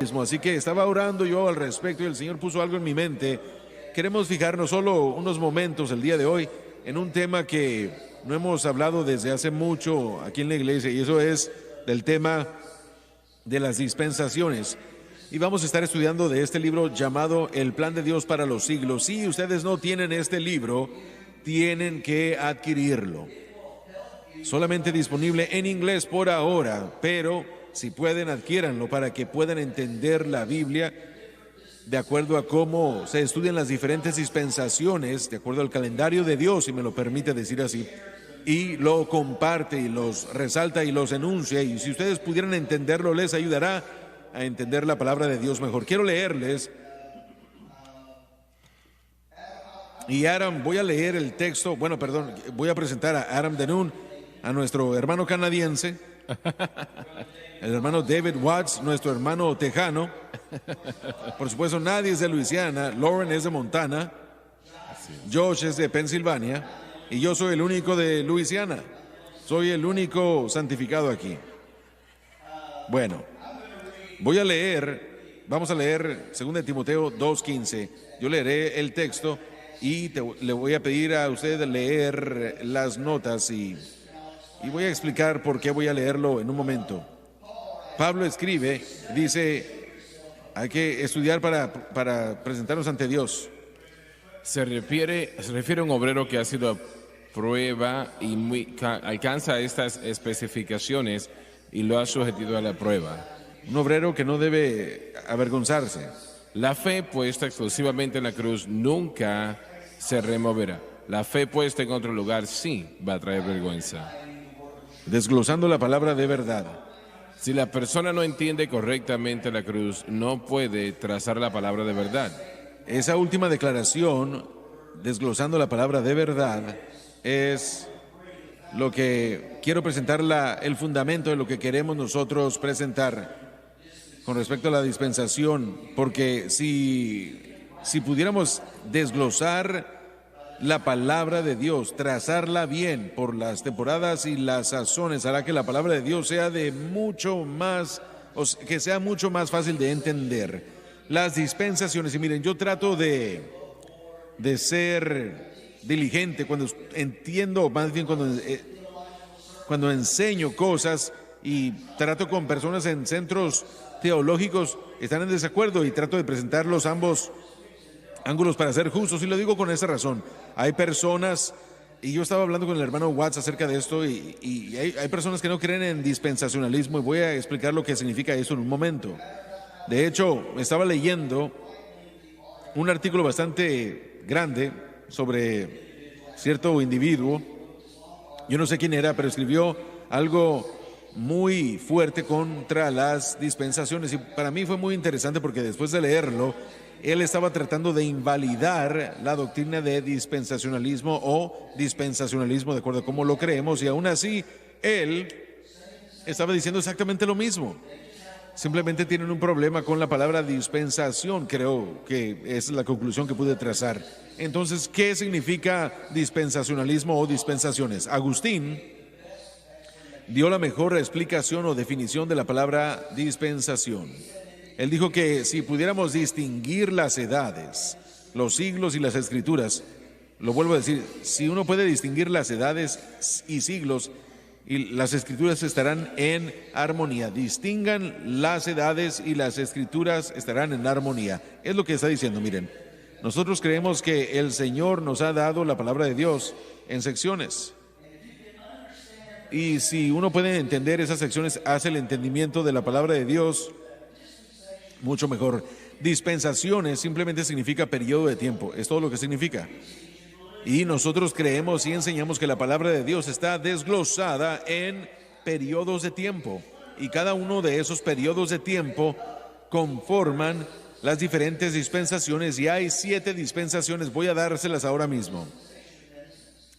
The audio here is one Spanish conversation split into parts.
mismo. Así que estaba orando yo al respecto y el Señor puso algo en mi mente. Queremos fijarnos solo unos momentos el día de hoy en un tema que no hemos hablado desde hace mucho aquí en la iglesia, y eso es del tema de las dispensaciones. Y vamos a estar estudiando de este libro llamado El Plan de Dios para los Siglos. Si ustedes no tienen este libro, tienen que adquirirlo. Solamente disponible en inglés por ahora, pero si pueden, adquiéranlo para que puedan entender la Biblia de acuerdo a cómo se estudian las diferentes dispensaciones, de acuerdo al calendario de Dios, si me lo permite decir así, y lo comparte y los resalta y los enuncia, y si ustedes pudieran entenderlo, les ayudará a entender la palabra de Dios mejor. Quiero leerles, y Adam, voy a leer el texto, voy a presentar a Adam Denun, a nuestro hermano canadiense, el hermano David Watts, nuestro hermano tejano. Por supuesto, nadie es de Luisiana. Lauren es de Montana. Josh es de Pensilvania. Y yo soy el único de Luisiana. Soy el único santificado aquí. Bueno, vamos a leer 2 Timoteo 2:15. Yo leeré el texto y le voy a pedir a usted leer las notas y voy a explicar por qué voy a leerlo en un momento. Pablo escribe, dice, hay que estudiar para presentarnos ante Dios. Se refiere a un obrero que ha sido a prueba y alcanza estas especificaciones y lo ha sometido a la prueba. Un obrero que no debe avergonzarse. La fe puesta exclusivamente en la cruz nunca se removerá. La fe puesta en otro lugar sí va a traer vergüenza. Desglosando la palabra de verdad. Si la persona no entiende correctamente la cruz, no puede trazar la palabra de verdad. Esa última declaración, desglosando la palabra de verdad, es lo que quiero presentar, el fundamento de lo que queremos nosotros presentar con respecto a la dispensación, porque si pudiéramos desglosar la palabra de Dios, trazarla bien por las temporadas y las sazones, hará que la palabra de Dios sea que sea mucho más fácil de entender. Las dispensaciones, y miren, yo trato de ser diligente cuando entiendo, más bien cuando enseño cosas y trato con personas en centros teológicos, están en desacuerdo y trato de presentar los ambos ángulos para ser justos, y lo digo con esa razón. Hay personas, y yo estaba hablando con el hermano Watts acerca de esto, y hay personas que no creen en dispensacionalismo, y voy a explicar lo que significa eso en un momento. De hecho, estaba leyendo un artículo bastante grande sobre cierto individuo, yo no sé quién era, pero escribió algo muy fuerte contra las dispensaciones, y para mí fue muy interesante porque después de leerlo, él estaba tratando de invalidar la doctrina de dispensacionalismo o dispensacionalismo de acuerdo a cómo lo creemos, y aún así él estaba diciendo exactamente lo mismo. Simplemente tienen un problema con la palabra dispensación, creo que es la conclusión que pude trazar. Entonces, ¿qué significa dispensacionalismo o dispensaciones? Agustín dio la mejor explicación o definición de la palabra dispensación. Él dijo que si pudiéramos distinguir las edades, los siglos y las escrituras, lo vuelvo a decir, si uno puede distinguir las edades y siglos, y las escrituras estarán en armonía. Distingan las edades y las escrituras estarán en armonía. Es lo que está diciendo, miren. Nosotros creemos que el Señor nos ha dado la palabra de Dios en secciones. Y si uno puede entender esas secciones, hace el entendimiento de la palabra de Dios mucho mejor. Dispensaciones simplemente significa periodo de tiempo, es todo lo que significa. Y nosotros creemos y enseñamos que la palabra de Dios está desglosada en periodos de tiempo, y cada uno de esos periodos de tiempo conforman las diferentes dispensaciones, y hay 7 dispensaciones, voy a dárselas ahora mismo.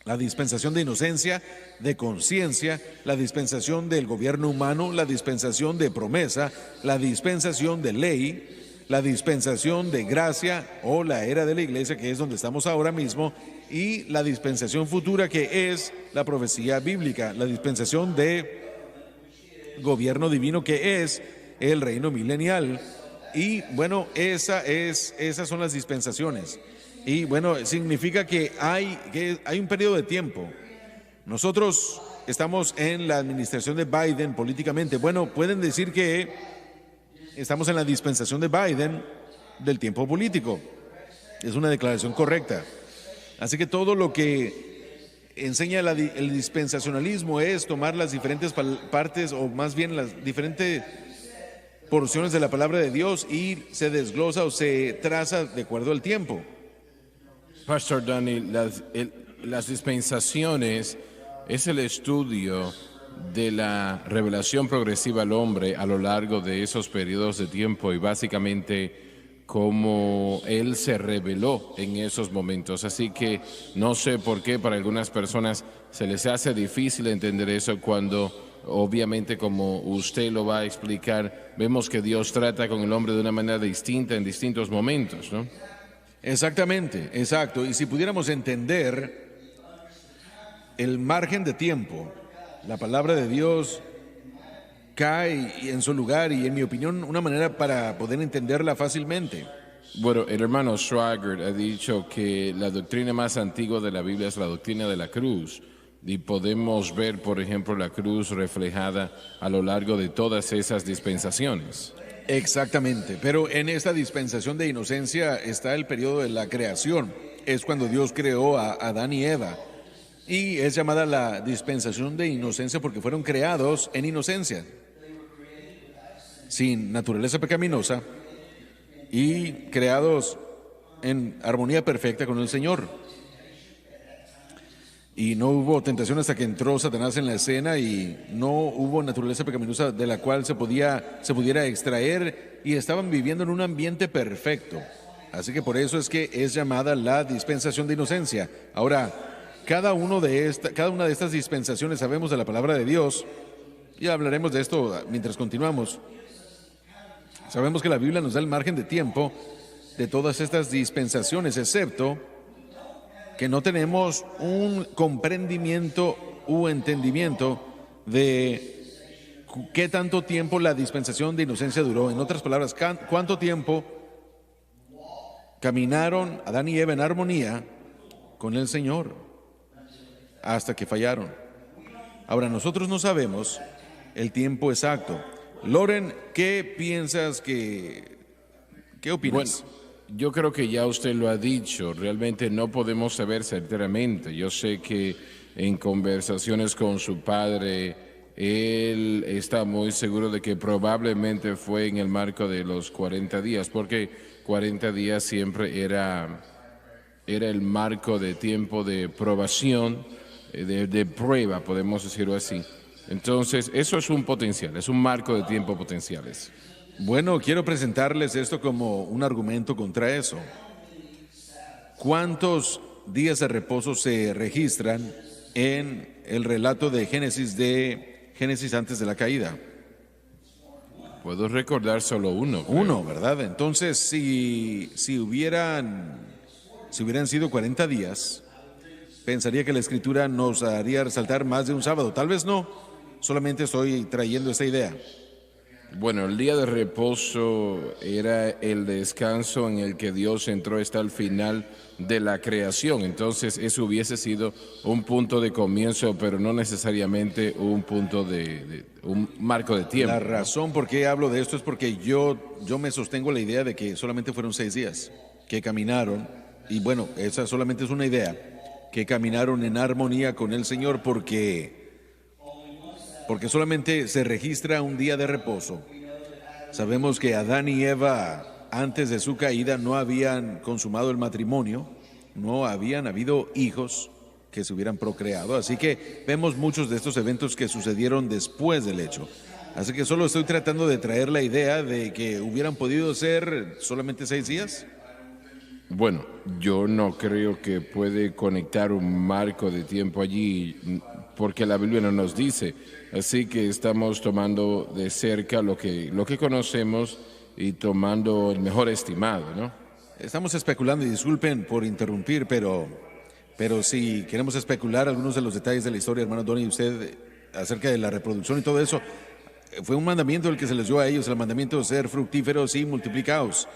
La dispensación de inocencia, de conciencia, la dispensación del gobierno humano, la dispensación de promesa, la dispensación de ley, la dispensación de gracia o la era de la iglesia, que es donde estamos ahora mismo, y la dispensación futura, que es la profecía bíblica, la dispensación de gobierno divino, que es el reino milenial, Y bueno, esas son las dispensaciones. Y bueno, significa que hay un periodo de tiempo. Nosotros estamos en la administración de Biden políticamente. Bueno, pueden decir que estamos en la dispensación de Biden del tiempo político. Es una declaración correcta. Así que todo lo que enseña el dispensacionalismo es tomar las diferentes partes, o más bien las diferentes porciones de la palabra de Dios, y se desglosa o se traza de acuerdo al tiempo. Pastor Danny, las dispensaciones es el estudio de la revelación progresiva al hombre a lo largo de esos periodos de tiempo y básicamente cómo él se reveló en esos momentos. Así que no sé por qué para algunas personas se les hace difícil entender eso cuando obviamente, como usted lo va a explicar, vemos que Dios trata con el hombre de una manera distinta en distintos momentos, ¿no? Exactamente, exacto. Y si pudiéramos entender el margen de tiempo, la palabra de Dios cae en su lugar y, en mi opinión, una manera para poder entenderla fácilmente. Bueno, el hermano Schwager ha dicho que la doctrina más antigua de la Biblia es la doctrina de la cruz. Y podemos ver, por ejemplo, la cruz reflejada a lo largo de todas esas dispensaciones. Exactamente, pero en esta dispensación de inocencia está el periodo de la creación. Es cuando Dios creó a Adán y Eva. Y es llamada la dispensación de inocencia porque fueron creados en inocencia, sin naturaleza pecaminosa y creados en armonía perfecta con el Señor. Y no hubo tentación hasta que entró Satanás en la escena, y no hubo naturaleza pecaminosa de la cual se pudiera extraer, y estaban viviendo en un ambiente perfecto. Así que por eso es que es llamada la dispensación de inocencia. Ahora, cada una de estas dispensaciones sabemos de la palabra de Dios, y hablaremos de esto mientras continuamos. Sabemos que la Biblia nos da el margen de tiempo de todas estas dispensaciones, excepto que no tenemos un comprendimiento u entendimiento de qué tanto tiempo la dispensación de inocencia duró. En otras palabras, cuánto tiempo caminaron Adán y Eva en armonía con el Señor hasta que fallaron. Ahora, nosotros no sabemos el tiempo exacto. Loren, ¿qué piensas qué opinas? Bueno, yo creo que ya usted lo ha dicho, realmente no podemos saber certeramente. Yo sé que en conversaciones con su padre, él está muy seguro de que probablemente fue en el marco de los 40 días, porque 40 días siempre era el marco de tiempo de probación, de prueba, podemos decirlo así. Entonces, eso es un potencial, es un marco de tiempo potenciales. Bueno, quiero presentarles esto como un argumento contra eso. ¿Cuántos días de reposo se registran en el relato de Génesis antes de la caída? Puedo recordar solo uno. Uno, ¿verdad? Entonces, si hubieran sido 40 días, pensaría que la Escritura nos haría resaltar más de un sábado. Tal vez no, solamente estoy trayendo esta idea. Bueno, el día de reposo era el descanso en el que Dios entró hasta el final de la creación. Entonces, eso hubiese sido un punto de comienzo, pero no necesariamente un punto de un marco de tiempo. La razón por qué hablo de esto es porque yo me sostengo la idea de que solamente fueron 6 días que caminaron, y bueno, esa solamente es una idea, que caminaron en armonía con el Señor, porque solamente se registra un día de reposo. Sabemos que Adán y Eva, antes de su caída, no habían consumado el matrimonio, no habían habido hijos que se hubieran procreado, así que vemos muchos de estos eventos que sucedieron después del hecho. Así que solo estoy tratando de traer la idea de que hubieran podido ser solamente 6 días. Bueno, yo no creo que puede conectar un marco de tiempo allí, porque la Biblia no nos dice. Así que estamos tomando de cerca lo que conocemos y tomando el mejor estimado, ¿no? Estamos especulando, y disculpen por interrumpir, pero si queremos especular algunos de los detalles de la historia, hermano Donny, usted, acerca de la reproducción y todo eso, fue un mandamiento el que se les dio a ellos, el mandamiento de ser fructíferos y multiplicados.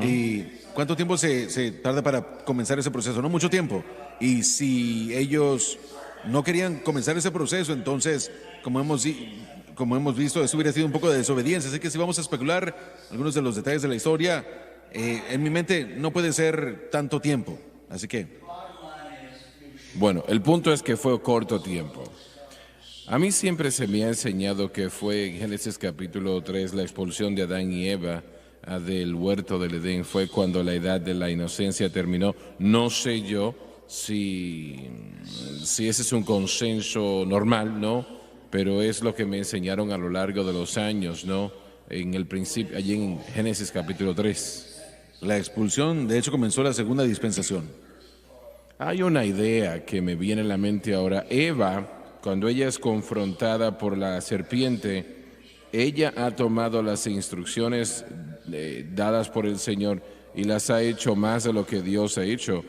¿Y cuánto tiempo se tarda para comenzar ese proceso? No mucho tiempo. Y si ellos no querían comenzar ese proceso, entonces, como hemos visto, eso hubiera sido un poco de desobediencia. Así que si vamos a especular algunos de los detalles de la historia, en mi mente no puede ser tanto tiempo. Así que... Bueno, el punto es que fue corto tiempo. A mí siempre se me ha enseñado que fue en Génesis capítulo 3 la expulsión de Adán y Eva del huerto del Edén, fue cuando la edad de la inocencia terminó. No sé yo si ese es un consenso normal, ¿no? Pero es lo que me enseñaron a lo largo de los años, ¿no? En el principio, allí en Génesis capítulo 3. La expulsión, de hecho, comenzó la segunda dispensación. Hay una idea que me viene a la mente ahora. Eva, cuando ella es confrontada por la serpiente, ella ha tomado las instrucciones dadas por el Señor y las ha hecho más de lo que Dios ha hecho.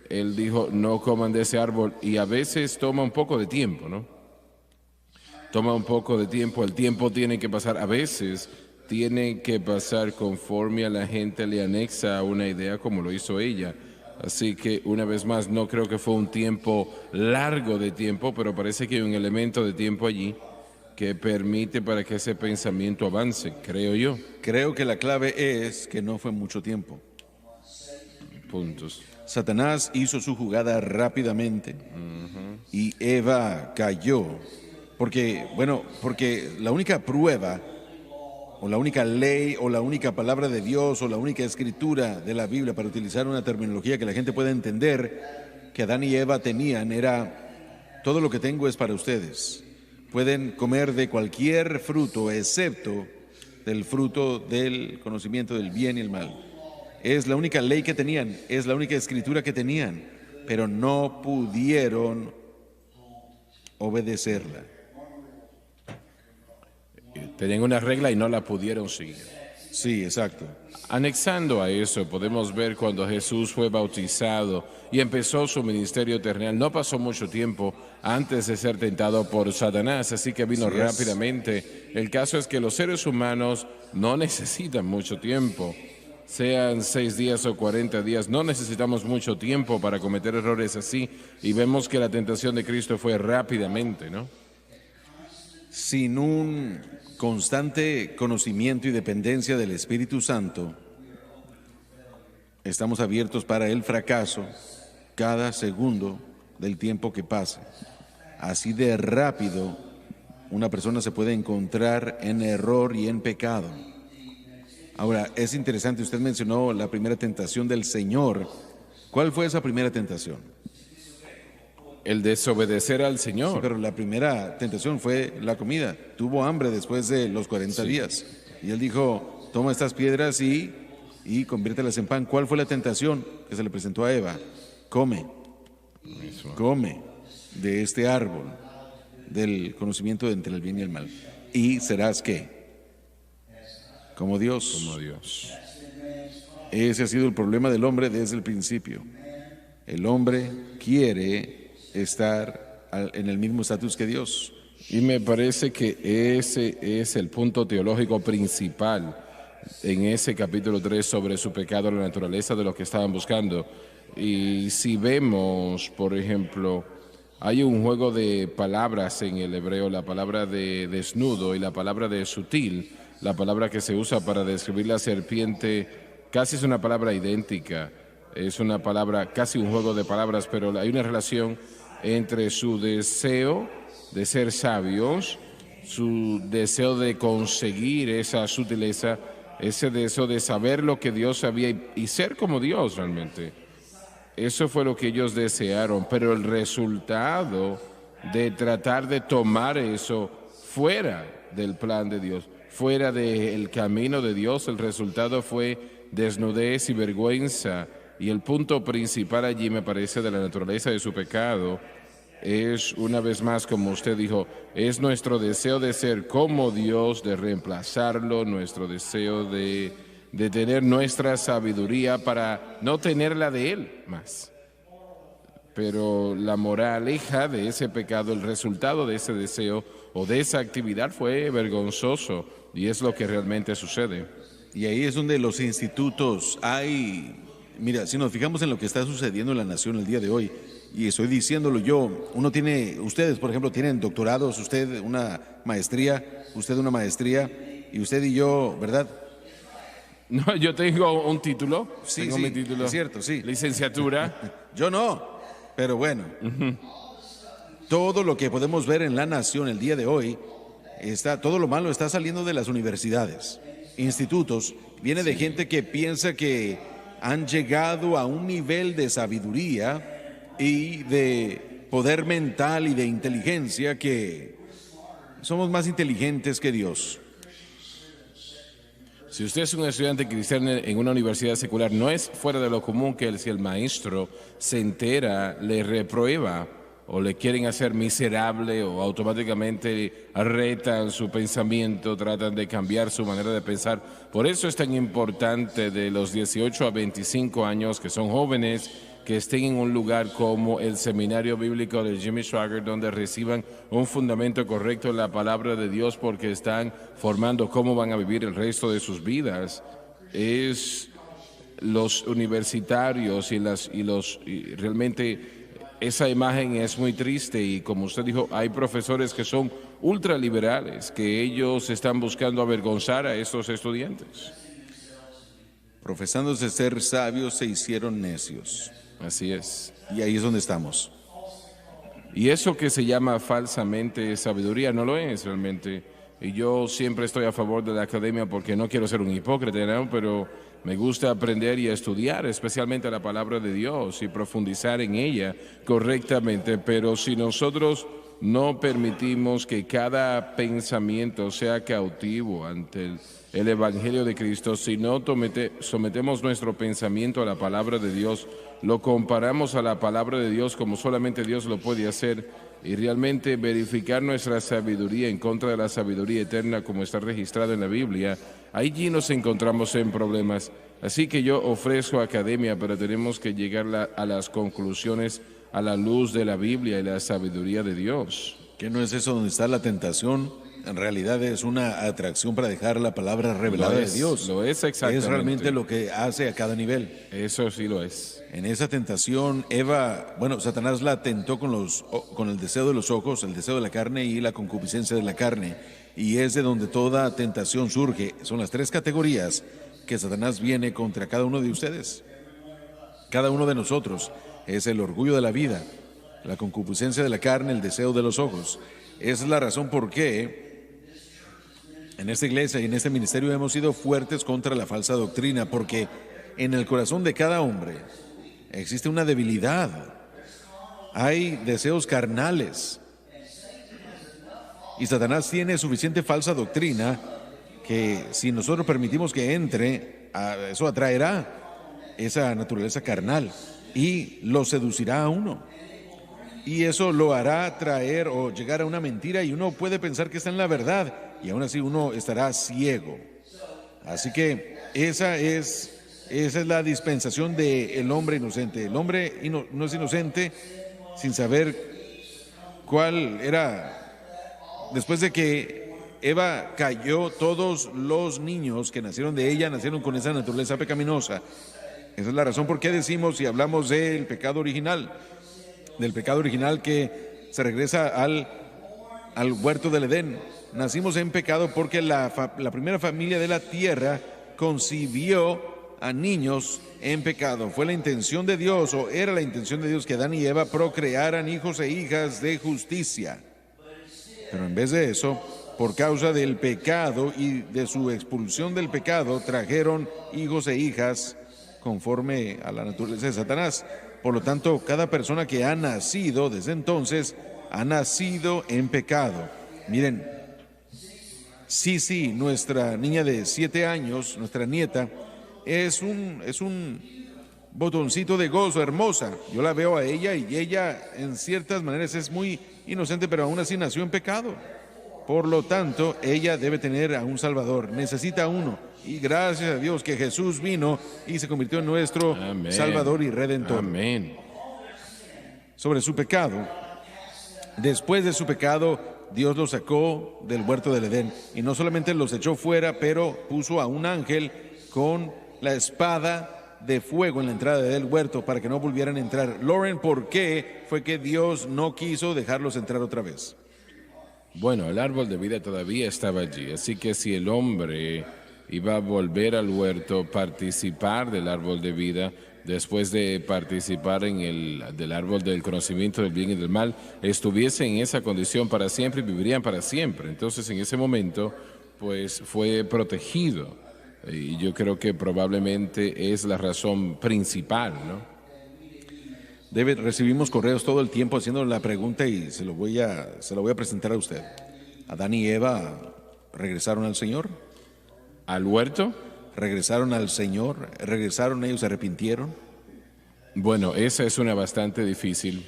Él dijo, no coman de ese árbol, y a veces toma un poco de tiempo, ¿no? Toma un poco de tiempo, el tiempo tiene que pasar, a veces tiene que pasar conforme a la gente le anexa una idea como lo hizo ella. Así que, una vez más, no creo que fue un tiempo largo de tiempo, pero parece que hay un elemento de tiempo allí que permite para que ese pensamiento avance, creo yo. Creo que la clave es que no fue mucho tiempo. Puntos. Satanás hizo su jugada rápidamente y Eva cayó. Porque la única prueba, o la única ley, o la única palabra de Dios, o la única escritura de la Biblia, para utilizar una terminología que la gente pueda entender, que Adán y Eva tenían, era: todo lo que tengo es para ustedes. Pueden comer de cualquier fruto, excepto del fruto del conocimiento del bien y el mal. Es la única ley que tenían, es la única escritura que tenían, pero no pudieron obedecerla. Tenían una regla y no la pudieron seguir. Sí, exacto. Anexando a eso, podemos ver cuando Jesús fue bautizado y empezó su ministerio terrenal. No pasó mucho tiempo antes de ser tentado por Satanás, así que vino rápidamente. El caso es que los seres humanos no necesitan mucho tiempo. Sean 6 días o 40 días, no necesitamos mucho tiempo para cometer errores así. Y vemos que la tentación de Cristo fue rápidamente, ¿no? Sin un constante conocimiento y dependencia del Espíritu Santo, estamos abiertos para el fracaso cada segundo del tiempo que pase. Así de rápido una persona se puede encontrar en error y en pecado. Ahora, es interesante, usted mencionó la primera tentación del Señor. ¿Cuál fue esa primera tentación? El desobedecer al Señor. Sí, pero la primera tentación fue la comida. Tuvo hambre después de los 40 días. Y él dijo, toma estas piedras y conviértelas en pan. ¿Cuál fue la tentación que se le presentó a Eva? Come de este árbol del conocimiento entre el bien y el mal. ¿Y serás qué? Como Dios. Como Dios. Ese ha sido el problema del hombre desde el principio. El hombre quiere estar en el mismo estatus que Dios. Y me parece que ese es el punto teológico principal en ese capítulo 3 sobre su pecado, la naturaleza de lo que estaban buscando. Y si vemos, por ejemplo, hay un juego de palabras en el hebreo, la palabra de desnudo y la palabra de sutil, la palabra que se usa para describir la serpiente, casi es una palabra idéntica, es una palabra, casi un juego de palabras, pero hay una relación entre su deseo de ser sabios, su deseo de conseguir esa sutileza, ese deseo de saber lo que Dios sabía y ser como Dios realmente. Eso fue lo que ellos desearon, pero el resultado de tratar de tomar eso fuera del plan de Dios, fuera del camino de Dios, el resultado fue desnudez y vergüenza. Y el punto principal allí, me parece, de la naturaleza de su pecado es, una vez más, como usted dijo, es nuestro deseo de ser como Dios, de reemplazarlo, nuestro deseo de tener nuestra sabiduría para no tener la de Él más. Pero la moraleja de ese pecado, el resultado de ese deseo, o de esa actividad fue vergonzoso, y es lo que realmente sucede. Y ahí es donde los institutos hay, mira, si nos fijamos en lo que está sucediendo en la nación el día de hoy, y estoy diciéndolo yo, ustedes por ejemplo tienen doctorados, usted una maestría, y usted y yo, ¿verdad? No, yo tengo un título, Sí, tengo sí, mi título, es cierto, sí. licenciatura. Yo no, pero bueno, todo lo que podemos ver en la nación el día de hoy, todo lo malo está saliendo de las universidades, institutos, viene de gente que piensa que han llegado a un nivel de sabiduría y de poder mental y de inteligencia que somos más inteligentes que Dios. Si usted es un estudiante cristiano en una universidad secular, no es fuera de lo común que si el maestro se entera, le reprueba o le quieren hacer miserable o automáticamente retan su pensamiento, tratan de cambiar su manera de pensar. Por eso es tan importante de los 18 a 25 años, que son jóvenes, que estén en un lugar como el Seminario Bíblico de Jimmy Swaggart, donde reciban un fundamento correcto en la palabra de Dios, porque están formando cómo van a vivir el resto de sus vidas. Es los universitarios y realmente esa imagen es muy triste, y como usted dijo, hay profesores que son ultraliberales, que ellos están buscando avergonzar a estos estudiantes. Profesándose ser sabios, se hicieron necios. Así es. Y ahí es donde estamos. Y eso que se llama falsamente sabiduría no lo es realmente. Y yo siempre estoy a favor de la academia porque no quiero ser un hipócrita, ¿no? Pero me gusta aprender y estudiar, especialmente la palabra de Dios, y profundizar en ella correctamente. Pero si nosotros no permitimos que cada pensamiento sea cautivo ante el Evangelio de Cristo, si no sometemos nuestro pensamiento a la palabra de Dios, lo comparamos a la palabra de Dios como solamente Dios lo puede hacer, y realmente verificar nuestra sabiduría en contra de la sabiduría eterna como está registrada en la Biblia, allí nos encontramos en problemas. Así que yo ofrezco academia, pero tenemos que llegar a las conclusiones a la luz de la Biblia y la sabiduría de Dios. ¿Que no es eso donde está la tentación? En realidad es una atracción para dejar la palabra revelada de Dios. Lo es exactamente. Es realmente lo que hace a cada nivel. Eso sí lo es. En esa tentación, Satanás la tentó con el deseo de los ojos, el deseo de la carne y la concupiscencia de la carne. Y es de donde toda tentación surge. Son las tres categorías que Satanás viene contra cada uno de ustedes. Cada uno de nosotros. Es el orgullo de la vida, la concupiscencia de la carne, el deseo de los ojos. Esa es la razón por qué en esta iglesia y en este ministerio hemos sido fuertes contra la falsa doctrina, porque en el corazón de cada hombre existe una debilidad. Hay deseos carnales. Y Satanás tiene suficiente falsa doctrina que si nosotros permitimos que entre, eso atraerá esa naturaleza carnal y lo seducirá a uno. Y eso lo hará traer o llegar a una mentira, y uno puede pensar que está en la verdad y aún así uno estará ciego. Así que esa es la dispensación del hombre inocente. El hombre no es inocente sin saber cuál era. Después de que Eva cayó, todos los niños que nacieron de ella nacieron con esa naturaleza pecaminosa. Esa es la razón por qué decimos y hablamos del pecado original que se regresa al huerto del Edén. Nacimos en pecado porque la primera familia de la tierra concibió a niños en pecado. Fue la intención de Dios, o era la intención de Dios, que Adán y Eva procrearan hijos e hijas de justicia. Pero en vez de eso, por causa del pecado y de su expulsión del pecado, trajeron hijos e hijas conforme a la naturaleza de Satanás. Por lo tanto, cada persona que ha nacido desde entonces ha nacido en pecado. Miren, sí, nuestra niña de 7 años, nuestra nieta, es un botoncito de gozo, hermosa. Yo la veo a ella y ella en ciertas maneras es muy inocente, pero aún así nació en pecado. Por lo tanto, ella debe tener a un Salvador, necesita uno. Y gracias a Dios que Jesús vino y se convirtió en nuestro Salvador y Redentor. Amén. Sobre su pecado, después de su pecado, Dios los sacó del huerto del Edén y no solamente los echó fuera, pero puso a un ángel con la espada de fuego en la entrada del huerto para que no volvieran a entrar. Lauren, ¿por qué fue que Dios no quiso dejarlos entrar otra vez? Bueno, el árbol de vida todavía estaba allí, así que si el hombre iba a volver al huerto, participar del árbol de vida, después de participar del árbol del conocimiento del bien y del mal, estuviese en esa condición para siempre y vivirían para siempre. Entonces, en ese momento, pues fue protegido. Y yo creo que probablemente es la razón principal, ¿no? David, recibimos correos todo el tiempo haciendo la pregunta y se lo voy a presentar a usted. ¿Adán y Eva regresaron al Señor? ¿Al huerto? ¿Regresaron al Señor? ¿Regresaron ellos, se arrepintieron? Bueno, esa es una bastante difícil.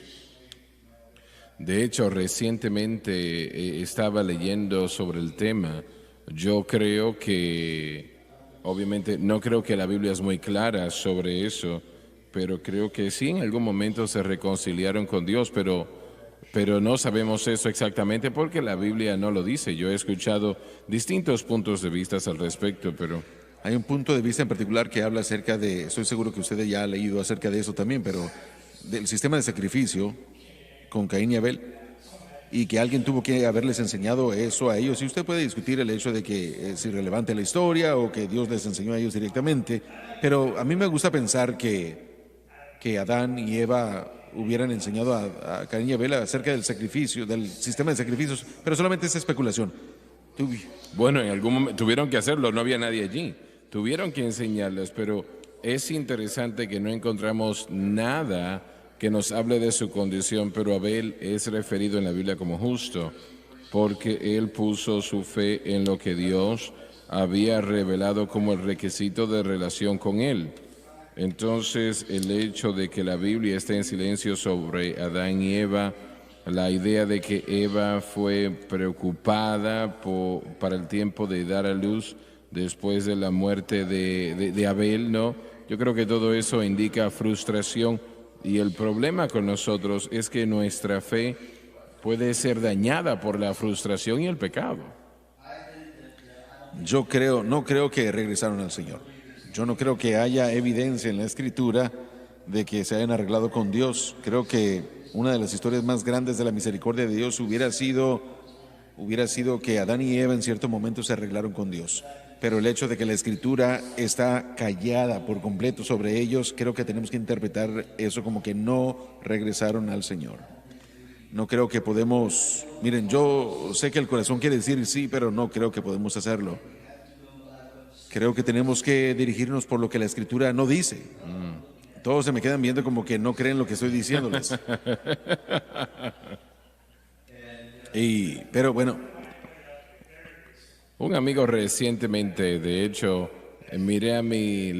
De hecho, recientemente estaba leyendo sobre el tema. Yo creo que, obviamente, no creo que la Biblia es muy clara sobre eso, pero creo que sí en algún momento se reconciliaron con Dios, pero no sabemos eso exactamente porque la Biblia no lo dice. Yo he escuchado distintos puntos de vista al respecto, pero... Hay un punto de vista en particular que habla acerca de, estoy seguro que usted ya ha leído acerca de eso también, pero del sistema de sacrificio con Caín y Abel, y que alguien tuvo que haberles enseñado eso a ellos. Y usted puede discutir el hecho de que es irrelevante la historia o que Dios les enseñó a ellos directamente, pero a mí me gusta pensar que Adán y Eva hubieran enseñado a Caín y Abel acerca del sacrificio, del sistema de sacrificios, pero solamente es especulación. Bueno, en algún momento tuvieron que hacerlo, no había nadie allí. Tuvieron que enseñarles, pero es interesante que no encontramos nada que nos hable de su condición, pero Abel es referido en la Biblia como justo, porque él puso su fe en lo que Dios había revelado como el requisito de relación con él. Entonces, el hecho de que la Biblia esté en silencio sobre Adán y Eva, la idea de que Eva fue preocupada para el tiempo de dar a luz después de la muerte de Abel, ¿no? Yo creo que todo eso indica frustración y el problema con nosotros es que nuestra fe puede ser dañada por la frustración y el pecado. No creo que regresaron al Señor. Yo no creo que haya evidencia en la Escritura de que se hayan arreglado con Dios. Creo que una de las historias más grandes de la misericordia de Dios hubiera sido que Adán y Eva en cierto momento se arreglaron con Dios. Pero el hecho de que la Escritura está callada por completo sobre ellos, creo que tenemos que interpretar eso como que no regresaron al Señor. No creo que podemos, miren, yo sé que el corazón quiere decir sí, pero no creo que podemos hacerlo. Creo que tenemos que dirigirnos por lo que la Escritura no dice. Todos se me quedan viendo como que no creen lo que estoy diciéndoles. Pero bueno. Un amigo recientemente, de hecho, miré a mi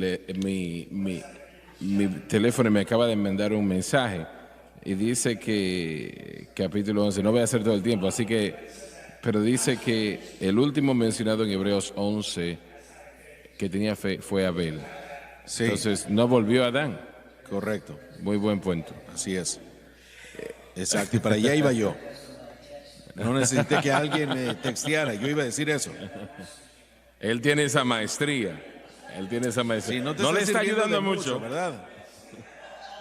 teléfono y me acaba de mandar un mensaje y dice que capítulo 11, no voy a hacer todo el tiempo, pero dice que el último mencionado en Hebreos 11 que tenía fe fue Abel. Sí. Entonces, no volvió a Adán. Correcto. Muy buen punto. Así es. Exacto, y para allá iba yo. No necesité que alguien me texteara, yo iba a decir eso. Él tiene esa maestría. Sí, no le está ayudando mucho, ¿verdad?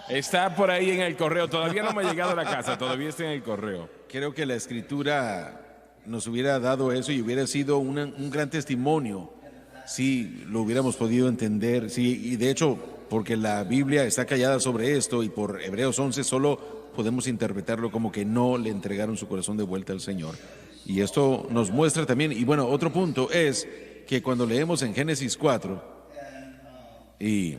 Está por ahí en el correo. Todavía no me ha llegado a la casa, todavía está en el correo. Creo que la Escritura nos hubiera dado eso y hubiera sido un gran testimonio si lo hubiéramos podido entender. Sí, y de hecho, porque la Biblia está callada sobre esto y por Hebreos 11 solo podemos interpretarlo como que no le entregaron su corazón de vuelta al Señor. Y esto nos muestra también, y bueno, otro punto es que cuando leemos en Génesis 4, y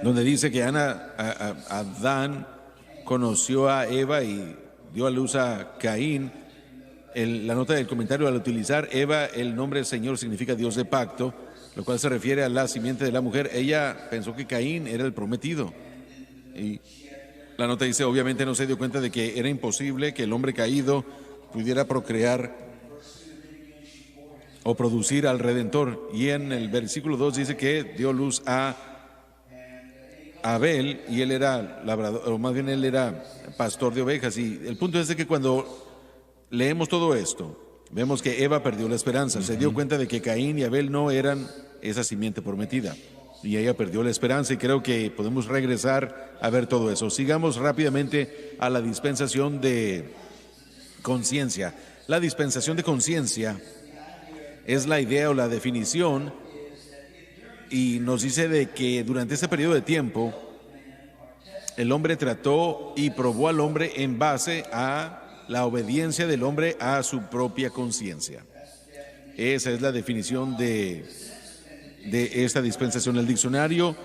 donde dice que Adán conoció a Eva y dio a luz a Caín, la nota del comentario, al utilizar Eva, el nombre Señor significa Dios de pacto, lo cual se refiere a la simiente de la mujer. Ella pensó que Caín era el prometido. Y la nota dice, obviamente no se dio cuenta de que era imposible que el hombre caído pudiera procrear o producir al Redentor. Y en el versículo 2 dice que dio luz a Abel y él era labrador, o más bien él era pastor de ovejas. Y el punto es de que cuando leemos todo esto, vemos que Eva perdió la esperanza, se dio cuenta de que Caín y Abel no eran esa simiente prometida. Y ella perdió la esperanza y creo que podemos regresar a ver todo eso. Sigamos rápidamente a la dispensación de conciencia. La dispensación de conciencia es la idea o la definición y nos dice de que durante este periodo de tiempo el hombre trató y probó al hombre en base a la obediencia del hombre a su propia conciencia. Esa es la definición de esta dispensación. El diccionario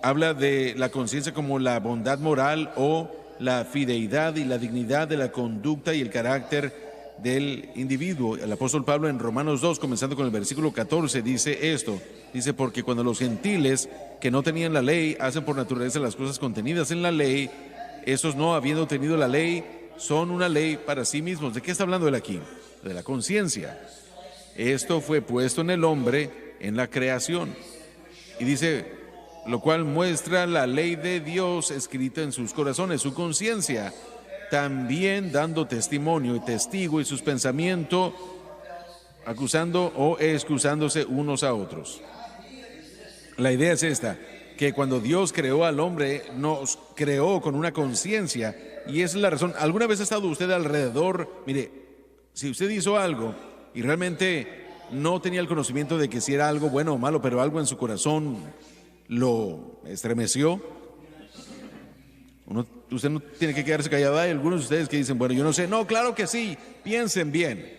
habla de la conciencia como la bondad moral o la fidelidad y la dignidad de la conducta y el carácter del individuo. El apóstol Pablo en Romanos 2, comenzando con el versículo 14, dice esto. Dice, porque cuando los gentiles que no tenían la ley hacen por naturaleza las cosas contenidas en la ley, esos no habiendo tenido la ley son una ley para sí mismos. ¿De qué está hablando él aquí? De la conciencia. Esto fue puesto en el hombre en la creación. Y dice, lo cual muestra la ley de Dios escrita en sus corazones, su conciencia, también dando testimonio y testigo y sus pensamientos, acusando o excusándose unos a otros. La idea es esta, que cuando Dios creó al hombre, nos creó con una conciencia, y esa es la razón. ¿Alguna vez ha estado usted alrededor? Mire, si usted hizo algo y realmente no tenía el conocimiento de que si era algo bueno o malo, pero algo en su corazón lo estremeció, usted no tiene que quedarse callado. Hay algunos de ustedes que dicen, bueno, yo no sé. No, claro que sí, piensen bien,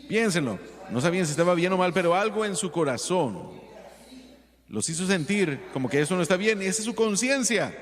piénsenlo. No sabían si estaba bien o mal, pero algo en su corazón los hizo sentir como que eso no está bien, y esa es su conciencia.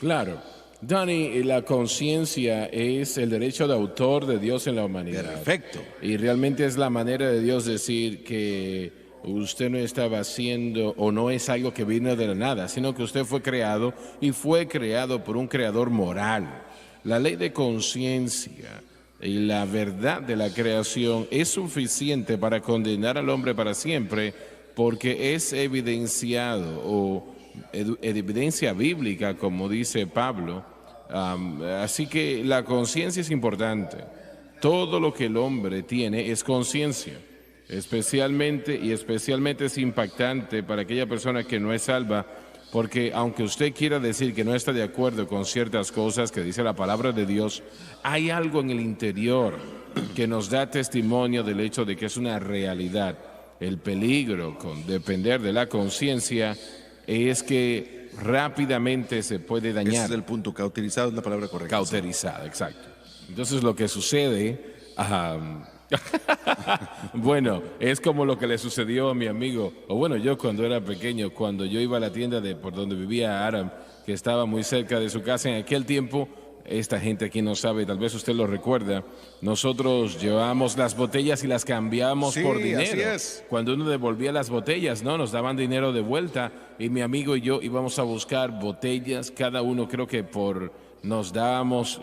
Claro. Danny, la conciencia es el derecho de autor de Dios en la humanidad. Perfecto. Y realmente es la manera de Dios decir que usted no estaba haciendo o no es algo que vino de la nada, sino que usted fue creado y fue creado por un creador moral. La ley de conciencia y la verdad de la creación es suficiente para condenar al hombre para siempre, porque es evidenciado o evidencia bíblica, como dice Pablo. Así que la conciencia es importante. Todo lo que el hombre tiene es conciencia. Especialmente es impactante para aquella persona que no es salva, porque aunque usted quiera decir que no está de acuerdo con ciertas cosas que dice la palabra de Dios, hay algo en el interior que nos da testimonio del hecho de que es una realidad. El peligro con depender de la conciencia es que rápidamente se puede dañar. Ese es el punto, cauterizado es la palabra correcta. Cauterizada, exacto. Entonces lo que sucede, bueno, es como lo que le sucedió a mi amigo, o bueno, yo cuando era pequeño, cuando yo iba a la tienda por donde vivía Aram, que estaba muy cerca de su casa en aquel tiempo. Esta gente aquí no sabe, tal vez usted lo recuerda, nosotros llevábamos las botellas y las cambiábamos por dinero. Así es. Cuando uno devolvía las botellas, ¿no? Nos daban dinero de vuelta y mi amigo y yo íbamos a buscar botellas, cada uno creo que nos dábamos,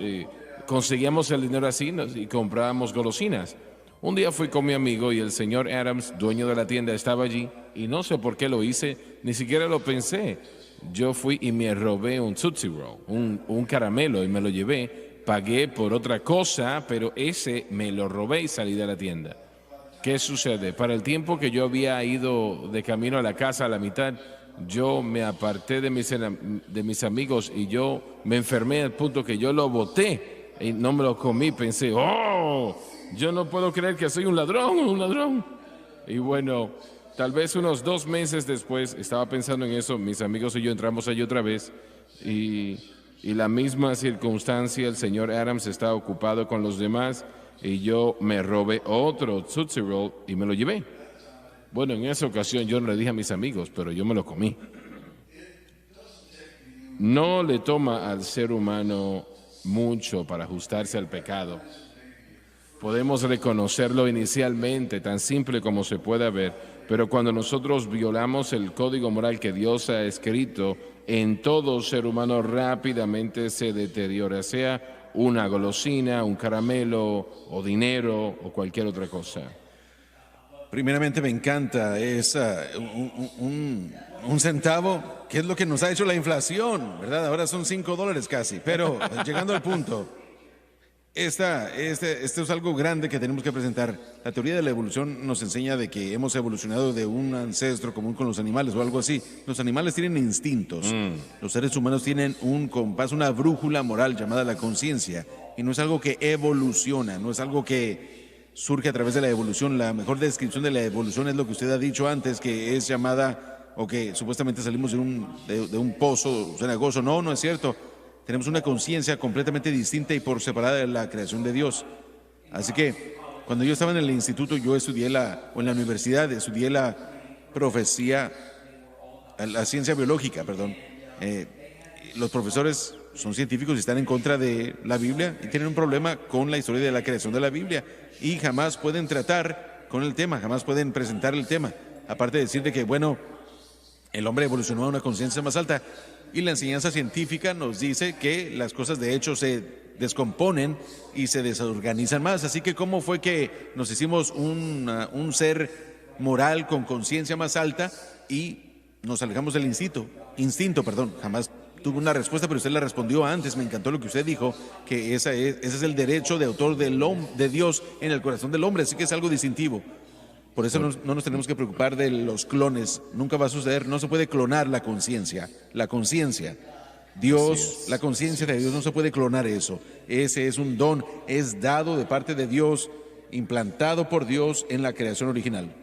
conseguíamos el dinero así y comprábamos golosinas. Un día fui con mi amigo y el señor Adams, dueño de la tienda, estaba allí y no sé por qué lo hice, ni siquiera lo pensé. Yo fui y me robé un Tootsie Roll, un caramelo, y me lo llevé. Pagué por otra cosa, pero ese me lo robé y salí de la tienda. ¿Qué sucede? Para el tiempo que yo había ido de camino a la casa a la mitad, yo me aparté de mis amigos y yo me enfermé al punto que yo lo boté y no me lo comí. Pensé, oh, yo no puedo creer que soy un ladrón. Y bueno, tal vez unos 2 meses después estaba pensando en eso, mis amigos y yo entramos allí otra vez y la misma circunstancia, el señor Adams estaba ocupado con los demás y yo me robé otro Tootsie Roll y me lo llevé. Bueno, en esa ocasión yo no le dije a mis amigos, pero yo me lo comí. No le toma al ser humano mucho para ajustarse al pecado. Podemos reconocerlo inicialmente, tan simple como se pueda ver, pero cuando nosotros violamos el código moral que Dios ha escrito, en todo ser humano rápidamente se deteriora, sea una golosina, un caramelo o dinero o cualquier otra cosa. Primeramente me encanta un centavo, que es lo que nos ha hecho la inflación, ¿verdad? Ahora son $5 casi, pero llegando al punto, esto es algo grande que tenemos que presentar. La teoría de la evolución nos enseña de que hemos evolucionado de un ancestro común con los animales o algo así. Los animales tienen instintos, los seres humanos tienen un compás, una brújula moral llamada la conciencia, y no es algo que evoluciona, no es algo que surge a través de la evolución. La mejor descripción de la evolución es lo que usted ha dicho antes, que es llamada, o que supuestamente salimos de un pozo cenagoso. No, no es cierto. Tenemos una conciencia completamente distinta y por separada de la creación de Dios. Así que cuando yo estaba en el instituto, yo estudié o en la universidad, estudié la profecía, la ciencia biológica, perdón. Los profesores son científicos y están en contra de la Biblia y tienen un problema con la historia de la creación de la Biblia y jamás pueden tratar con el tema, jamás pueden presentar el tema. Aparte de decir de que, bueno, el hombre evolucionó a una conciencia más alta y la enseñanza científica nos dice que las cosas de hecho se descomponen y se desorganizan más. Así que ¿cómo fue que nos hicimos un ser moral con conciencia más alta y nos alejamos del instinto, perdón? Jamás tuve una respuesta, pero usted la respondió antes. Me encantó lo que usted dijo, que ese es el derecho de autor de Dios en el corazón del hombre, así que es algo distintivo. Por eso no nos tenemos que preocupar de los clones. Nunca va a suceder, no se puede clonar la conciencia. La conciencia, Dios, la conciencia de Dios, no se puede clonar eso. Ese es un don, es dado de parte de Dios, implantado por Dios en la creación original.